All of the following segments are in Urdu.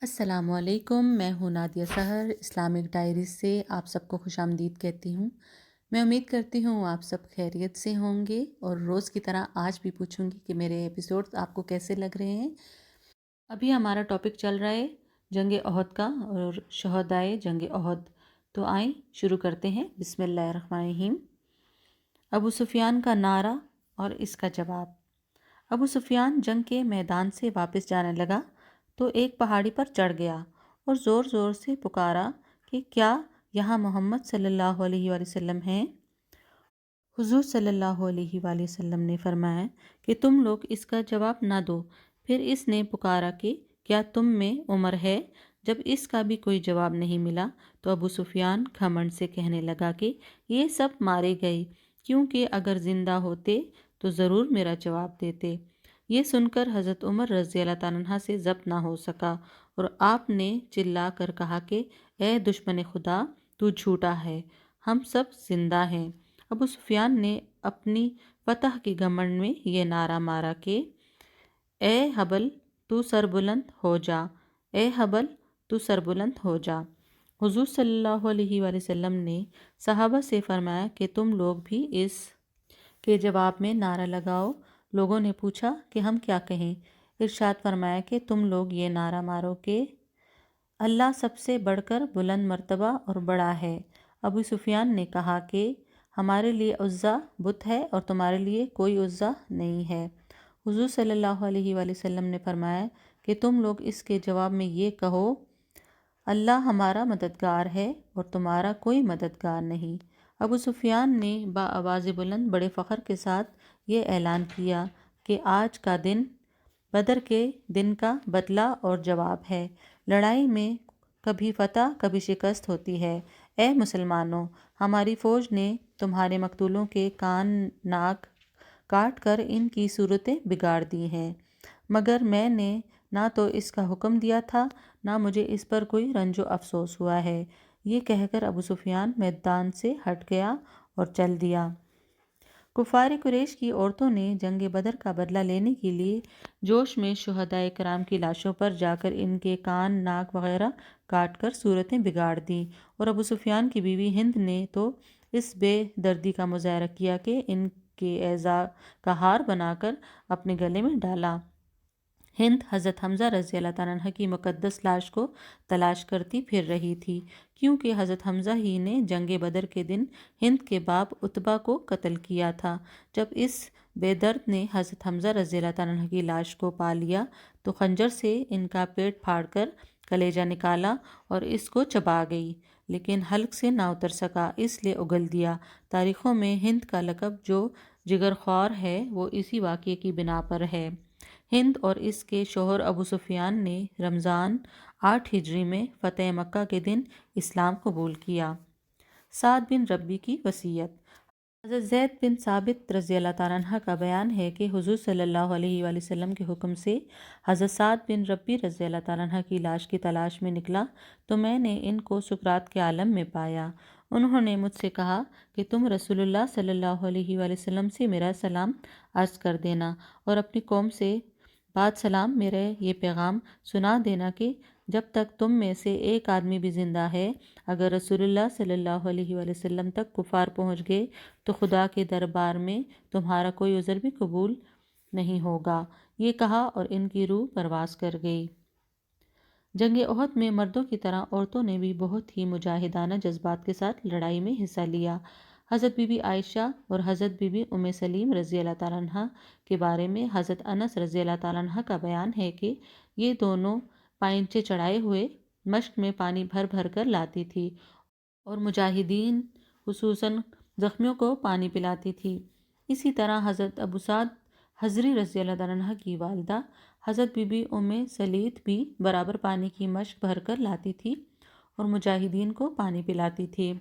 السلام علیکم، میں ہوں نادیہ سحر اسلامک ڈائریز سے آپ سب کو خوش آمدید کہتی ہوں۔ میں امید کرتی ہوں آپ سب خیریت سے ہوں گے اور روز کی طرح آج بھی پوچھوں گی کہ میرے ایپیسوڈ آپ کو کیسے لگ رہے ہیں۔ ابھی ہمارا ٹاپک چل رہا ہے جنگ احد کا اور شہدائے جنگ احد، تو آئیں شروع کرتے ہیں۔ بسم اللہ الرحمن الرحیم۔ ابو سفیان کا نعرہ اور اس کا جواب۔ ابو سفیان جنگ کے میدان سے واپس جانے لگا تو ایک پہاڑی پر چڑھ گیا اور زور زور سے پکارا کہ کیا یہاں محمد صلی اللہ علیہ وآلہ وسلم ہیں؟ حضور صلی اللہ علیہ وآلہ وسلم نے فرمایا کہ تم لوگ اس کا جواب نہ دو۔ پھر اس نے پکارا کہ کیا تم میں عمر ہے؟ جب اس کا بھی کوئی جواب نہیں ملا تو ابو سفیان گھمنڈ سے کہنے لگا کہ یہ سب مارے گئے، کیونکہ اگر زندہ ہوتے تو ضرور میرا جواب دیتے۔ یہ سن کر حضرت عمر رضی اللہ تعالیٰ عنہ سے ضبط نہ ہو سکا اور آپ نے چلا کر کہا کہ اے دشمن خدا، تو جھوٹا ہے، ہم سب زندہ ہیں۔ ابو سفیان نے اپنی فتح کی گھمنڈ میں یہ نعرہ مارا کہ اے حبل تو سر بلند ہو جا، اے حبل تو سر بلند ہو جا۔ حضور صلی اللہ علیہ وآلہ وسلم نے صحابہ سے فرمایا کہ تم لوگ بھی اس کے جواب میں نعرہ لگاؤ۔ لوگوں نے پوچھا کہ ہم کیا کہیں؟ ارشاد فرمایا کہ تم لوگ یہ نعرہ مارو کہ اللہ سب سے بڑھ کر بلند مرتبہ اور بڑا ہے۔ ابو سفیان نے کہا کہ ہمارے لیے عزا بت ہے اور تمہارے لیے کوئی عزا نہیں ہے۔ حضور صلی اللہ علیہ وآلہ وسلم نے فرمایا کہ تم لوگ اس کے جواب میں یہ کہو اللہ ہمارا مددگار ہے اور تمہارا کوئی مددگار نہیں۔ ابو سفیان نے بآواز بلند بڑے فخر کے ساتھ یہ اعلان کیا کہ آج کا دن بدر کے دن کا بدلہ اور جواب ہے۔ لڑائی میں کبھی فتح کبھی شکست ہوتی ہے۔ اے مسلمانوں، ہماری فوج نے تمہارے مقتولوں کے کان ناک کاٹ کر ان کی صورتیں بگاڑ دی ہیں، مگر میں نے نہ تو اس کا حکم دیا تھا نہ مجھے اس پر کوئی رنج و افسوس ہوا ہے۔ یہ کہہ کر ابو سفیان میدان سے ہٹ گیا اور چل دیا۔ کفار قریش کی عورتوں نے جنگ بدر کا بدلہ لینے کے لیے جوش میں شہدائے کرام کی لاشوں پر جا کر ان کے کان ناک وغیرہ کاٹ کر صورتیں بگاڑ دیں، اور ابو سفیان کی بیوی ہند نے تو اس بے دردی کا مظاہرہ کیا کہ ان کے اعضاء کا ہار بنا کر اپنے گلے میں ڈالا۔ ہند حضرت حمزہ رضی اللہ تعالیٰ عنہ کی مقدس لاش کو تلاش کرتی پھر رہی تھی، کیونکہ حضرت حمزہ ہی نے جنگ بدر کے دن ہند کے باپ عتبہ کو قتل کیا تھا۔ جب اس بے درد نے حضرت حمزہ رضی اللہ تعالیٰ عنہ کی لاش کو پا لیا تو خنجر سے ان کا پیٹ پھاڑ کر کلیجہ نکالا اور اس کو چبا گئی، لیکن حلق سے نہ اتر سکا، اس لیے اگل دیا۔ تاریخوں میں ہند کا لقب جو جگر خوار ہے وہ اسی واقعے کی بنا پر ہے۔ ہند اور اس کے شوہر ابو سفیان نے رمضان 8 ہجری میں فتح مکہ کے دن اسلام قبول کیا۔ سعد بن ربی کی وصیت۔ حضرت زید بن ثابت رضی اللہ تعالیٰ عنہ کا بیان ہے کہ حضور صلی اللہ علیہ وآلہ وسلم کے حکم سے حضرت سعد بن ربی رضی اللہ تعالیٰ عنہ کی لاش کی تلاش میں نکلا تو میں نے ان کو سکرات کے عالم میں پایا۔ انہوں نے مجھ سے کہا کہ تم رسول اللہ صلی اللہ علیہ وآلہ وسلم سے میرا سلام عرض کر دینا اور اپنی قوم سے بعد سلام میرا یہ پیغام سنا دینا کہ جب تک تم میں سے ایک آدمی بھی زندہ ہے، اگر رسول اللہ صلی اللہ علیہ وآلہ وسلم تک کفار پہنچ گئے تو خدا کے دربار میں تمہارا کوئی عذر بھی قبول نہیں ہوگا۔ یہ کہا اور ان کی روح پرواز کر گئی۔ جنگ احد میں مردوں کی طرح عورتوں نے بھی بہت ہی مجاہدانہ جذبات کے ساتھ لڑائی میں حصہ لیا۔ حضرت بی بی عائشہ اور حضرت بی بی ام سلیم رضی اللہ تعالیٰ عنہ کے بارے میں حضرت انس رضی اللہ تعالیٰ عنہ کا بیان ہے کہ یہ دونوں پائنچے چڑھائے ہوئے مشک میں پانی بھر بھر کر لاتی تھی اور مجاہدین خصوصاً زخمیوں کو پانی پلاتی تھی۔ اسی طرح حضرت ابو سعد حضری رضی اللہ تعالیٰ عنہ کی والدہ حضرت بی بی ام سلیت بھی برابر پانی کی مشک بھر کر لاتی تھی اور مجاہدین کو پانی پلاتی تھی۔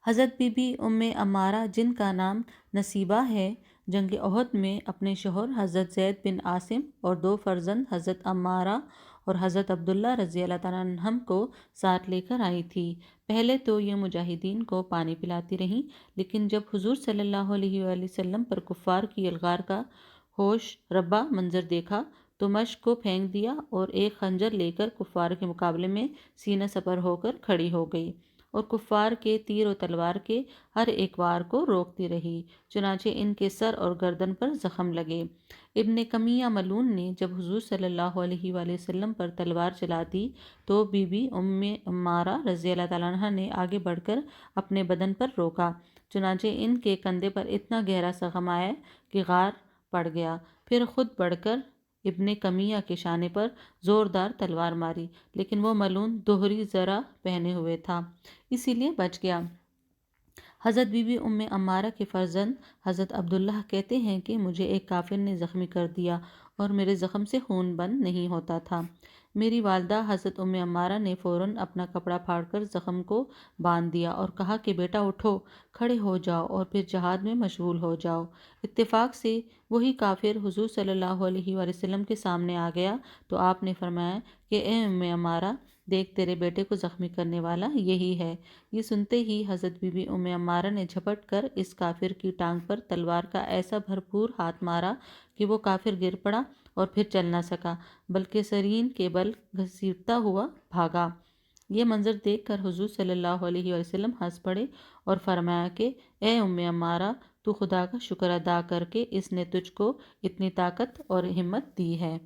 حضرت بی بی ام عمارہ جن کا نام نصیبہ ہے، جنگ احد میں اپنے شوہر حضرت زید بن عاصم اور 2 فرزند حضرت عمارہ اور حضرت عبداللہ رضی اللہ تعالیٰ عنہم کو ساتھ لے کر آئی تھی۔ پہلے تو یہ مجاہدین کو پانی پلاتی رہیں، لیکن جب حضور صلی اللہ علیہ وآلہ وسلم پر کفار کی الغار کا ہوش ربا منظر دیکھا تو مشق کو پھینک دیا اور ایک خنجر لے کر کفار کے مقابلے میں سینہ سپر ہو کر کھڑی ہو گئی اور کفار کے تیر و تلوار کے ہر ایک وار کو روکتی رہی، چنانچہ ان کے سر اور گردن پر زخم لگے۔ ابن کمیہ ملعون نے جب حضور صلی اللہ علیہ وآلہ وسلم پر تلوار چلا دی تو بی بی ام عمارہ رضی اللہ تعالیٰ عنہ نے آگے بڑھ کر اپنے بدن پر روکا، چنانچہ ان کے کندھے پر اتنا گہرا زخم آیا کہ غار پڑ گیا، پھر خود بڑھ کر ابن کمیہ کے شانے پر زوردار تلوار ماری، لیکن وہ ملعون دوہری زرہ پہنے ہوئے تھا، اسی لیے بچ گیا۔ حضرت بی بی ام عمارہ کے فرزند حضرت عبداللہ کہتے ہیں کہ مجھے ایک کافر نے زخمی کر دیا اور میرے زخم سے خون بند نہیں ہوتا تھا۔ میری والدہ حضرت ام عمارہ نے فوراً اپنا کپڑا پھاڑ کر زخم کو باندھ دیا اور کہا کہ بیٹا اٹھو، کھڑے ہو جاؤ اور پھر جہاد میں مشغول ہو جاؤ۔ اتفاق سے وہی کافر حضور صلی اللہ علیہ وآلہ وسلم کے سامنے آ گیا تو آپ نے فرمایا کہ اے ام عمارہ، دیکھ تیرے بیٹے کو زخمی کرنے والا یہی ہے۔ یہ سنتے ہی حضرت بی بی ام عمارہ نے جھپٹ کر اس کافر کی ٹانگ پر تلوار کا ایسا بھرپور ہاتھ مارا کہ وہ کافر گر پڑا اور پھر چل نہ سکا بلکہ سرین کے بل گھسیٹتا ہوا بھاگا۔ یہ منظر دیکھ کر حضور صلی اللہ علیہ وآلہ وسلم ہنس پڑے اور فرمایا کہ اے ام عمارہ، تو خدا کا شکر ادا کر کے اس نے تجھ کو اتنی طاقت اور ہمت دی ہے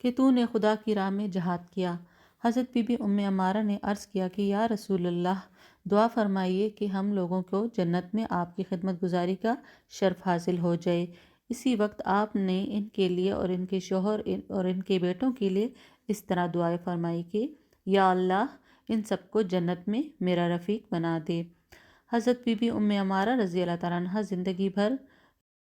کہ تو نے خدا کی راہ میں جہاد کیا۔ حضرت بی بی ام عمارہ نے عرض کیا کہ یا رسول اللہ، دعا فرمائیے کہ ہم لوگوں کو جنت میں آپ کی خدمت گزاری کا شرف حاصل ہو جائے۔ اسی وقت آپ نے ان کے لیے اور ان کے شوہر اور ان کے بیٹوں کے لیے اس طرح دعائیں فرمائی کہ یا اللہ، ان سب کو جنت میں میرا رفیق بنا دے۔ حضرت بی بی ام عمارہ رضی اللہ تعالیٰ عنہ زندگی بھر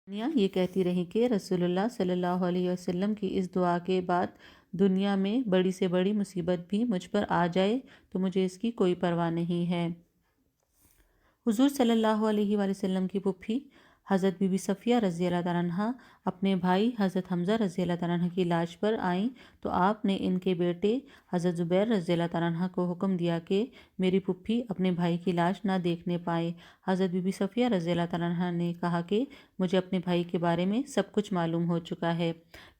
یہ کہتی رہی کہ رسول اللہ صلی اللہ علیہ وسلم کی اس دعا کے بعد دنیا میں بڑی سے بڑی مصیبت بھی مجھ پر آ جائے تو مجھے اس کی کوئی پرواہ نہیں ہے۔ حضور صلی اللہ علیہ وآلہ وسلم کی پھوپھی حضرت بی بی صفیہ رضی اللہ تعالیٰ عنہ اپنے بھائی حضرت حمزہ رضی اللہ تعالیٰ عنہ کی لاش پر آئیں تو آپ نے ان کے بیٹے حضرت زبیر رضی اللہ تعالیٰ عنہ کو حکم دیا کہ میری پھوپھی اپنے بھائی کی لاش نہ دیکھنے پائے۔ حضرت بی بی صفیہ رضی اللہ تعالیٰ عنہ نے کہا کہ مجھے اپنے بھائی کے بارے میں سب کچھ معلوم ہو چکا ہے،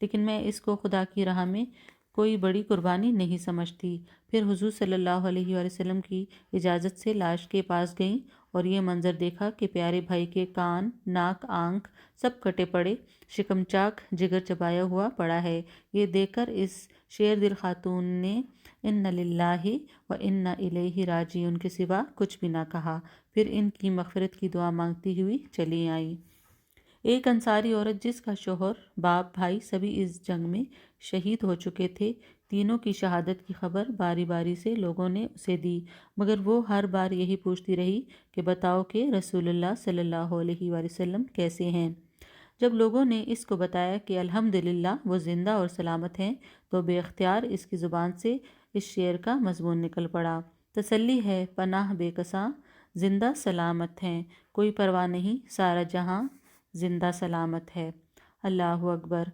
لیکن میں اس کو خدا کی راہ میں کوئی بڑی قربانی نہیں سمجھتی۔ پھر حضور صلی اللہ علیہ وآلہ وسلم کی اجازت سے لاش کے پاس گئیں اور یہ منظر دیکھا کہ پیارے بھائی کے کان، ناک، آنکھ سب کٹے پڑے، شکم چاک، جگر چبایا ہوا پڑا ہے۔ یہ دیکھ کر اس شیر دل خاتون نے اِنَّ لِلَّهِ وَإِنَّ إِلَيْهِ رَاجِعُونَ کے سوا کچھ بھی نہ کہا، پھر ان کی مغفرت کی دعا مانگتی ہوئی چلی آئیں۔ ایک انصاری عورت جس کا شوہر، باپ، بھائی سبھی اس جنگ میں شہید ہو چکے تھے، تینوں کی شہادت کی خبر باری باری سے لوگوں نے اسے دی، مگر وہ ہر بار یہی پوچھتی رہی کہ بتاؤ کہ رسول اللہ صلی اللہ علیہ وآلہ وسلم کیسے ہیں۔ جب لوگوں نے اس کو بتایا کہ الحمدللہ وہ زندہ اور سلامت ہیں تو بے اختیار اس کی زبان سے اس شعر کا مضمون نکل پڑا: تسلی ہے پناہ بے کساں، زندہ سلامت ہیں، کوئی پرواہ نہیں سارا جہاں زندہ سلامت ہے۔ اللہ اکبر۔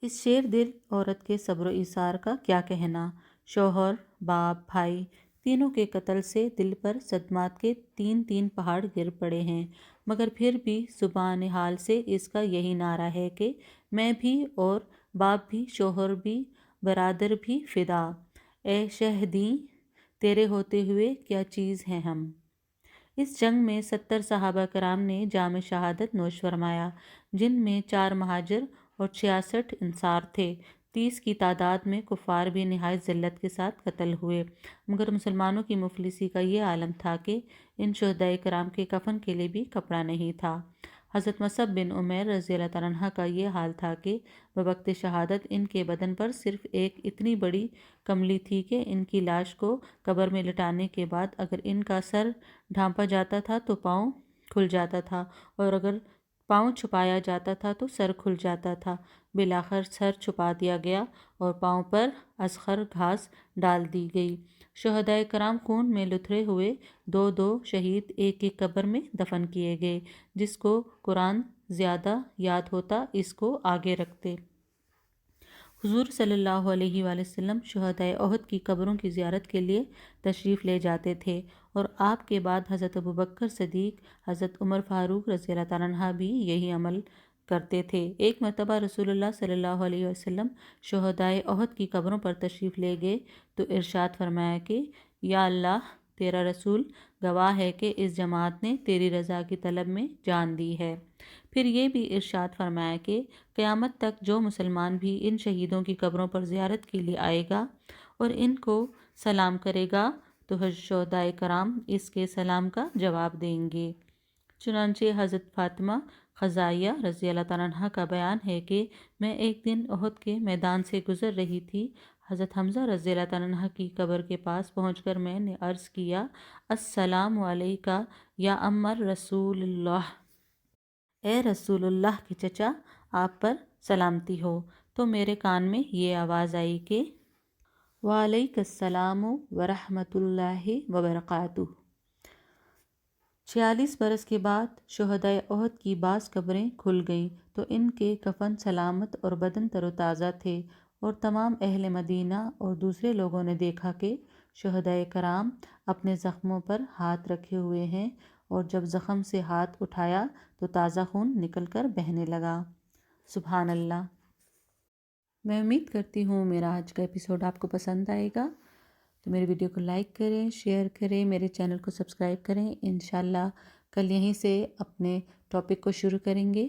اس شیر دل عورت کے صبر و ایثار کا کیا کہنا۔ شوہر، باپ، بھائی تینوں کے قتل سے دل پر صدمات کے تین تین پہاڑ گر پڑے ہیں، مگر پھر بھی زبان حال سے اس کا یہی نعرہ ہے کہ میں بھی اور باپ بھی، شوہر بھی، برادر بھی فدا، اے شہیدیں تیرے ہوتے ہوئے کیا چیز ہیں ہم۔ اس جنگ میں 70 صحابہ کرام نے جام شہادت نوش فرمایا، جن میں 4 مہاجر اور 66 انصار تھے۔ 30 کی تعداد میں کفار بھی نہایت ذلت کے ساتھ قتل ہوئے، مگر مسلمانوں کی مفلسی کا یہ عالم تھا کہ ان شہدائے کرام کے کفن کے لیے بھی کپڑا نہیں تھا۔ حضرت مصعب بن عمیر رضی اللہ تعالیٰ عنہ کا یہ حال تھا کہ بوقت شہادت ان کے بدن پر صرف ایک اتنی بڑی کملی تھی کہ ان کی لاش کو قبر میں لٹانے کے بعد اگر ان کا سر ڈھانپا جاتا تھا تو پاؤں کھل جاتا تھا، اور اگر پاؤں چھپایا جاتا تھا تو سر کھل جاتا تھا۔ بالآخر سر چھپا دیا گیا اور پاؤں پر اذخر گھاس ڈال دی گئی۔ شہدائے کرام خون میں لتھڑے ہوئے 2 شہید ایک ایک قبر میں دفن کیے گئے۔ جس کو قرآن زیادہ یاد ہوتا اس کو آگے رکھتے۔ حضور صلی اللہ علیہ وآلہ وسلم شہدائے احد کی قبروں کی زیارت کے لیے تشریف لے جاتے تھے، اور آپ کے بعد حضرت ابوبکر صدیق، حضرت عمر فاروق رضی اللہ تعالیٰ عنہ بھی یہی عمل کرتے تھے۔ ایک مرتبہ رسول اللہ صلی اللہ علیہ وسلم شہدائے احد کی قبروں پر تشریف لے گئے تو ارشاد فرمایا کہ یا اللہ، تیرا رسول گواہ ہے کہ اس جماعت نے تیری رضا کی طلب میں جان دی ہے۔ پھر یہ بھی ارشاد فرمایا کہ قیامت تک جو مسلمان بھی ان شہیدوں کی قبروں پر زیارت کے لیے آئے گا اور ان کو سلام کرے گا تو شہدائے کرام اس کے سلام کا جواب دیں گے۔ چنانچہ حضرت فاطمہ خزائیہ رضی اللہ تعالیٰ عنہ کا بیان ہے کہ میں ایک دن احد کے میدان سے گزر رہی تھی۔ حضرت حمزہ رضی اللہ تعالیٰ عنہ کی قبر کے پاس پہنچ کر میں نے عرض کیا، السلام علیکہ یا عمر رسول اللہ، اے رسول اللہ کے چچا، آپ پر سلامتی ہو۔ تو میرے کان میں یہ آواز آئی کہ وعلیک السلام ورحمۃ اللہ وبرکاتہ۔ 46 برس کے بعد شہدائے احد کی بعض قبریں کھل گئیں تو ان کے کفن سلامت اور بدن تر و تازہ تھے، اور تمام اہل مدینہ اور دوسرے لوگوں نے دیکھا کہ شہدائے کرام اپنے زخموں پر ہاتھ رکھے ہوئے ہیں، اور جب زخم سے ہاتھ اٹھایا تو تازہ خون نکل کر بہنے لگا۔ سبحان اللہ۔ میں امید کرتی ہوں میرا آج کا ایپیسوڈ آپ کو پسند آئے گا، تو میرے ویڈیو کو لائک کریں، شیئر کریں، میرے چینل کو سبسکرائب کریں۔ انشاءاللہ کل یہیں سے اپنے ٹاپک کو شروع کریں گے۔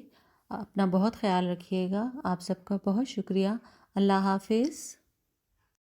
اپنا بہت خیال رکھیے گا۔ آپ سب کا بہت شکریہ۔ اللہ حافظ۔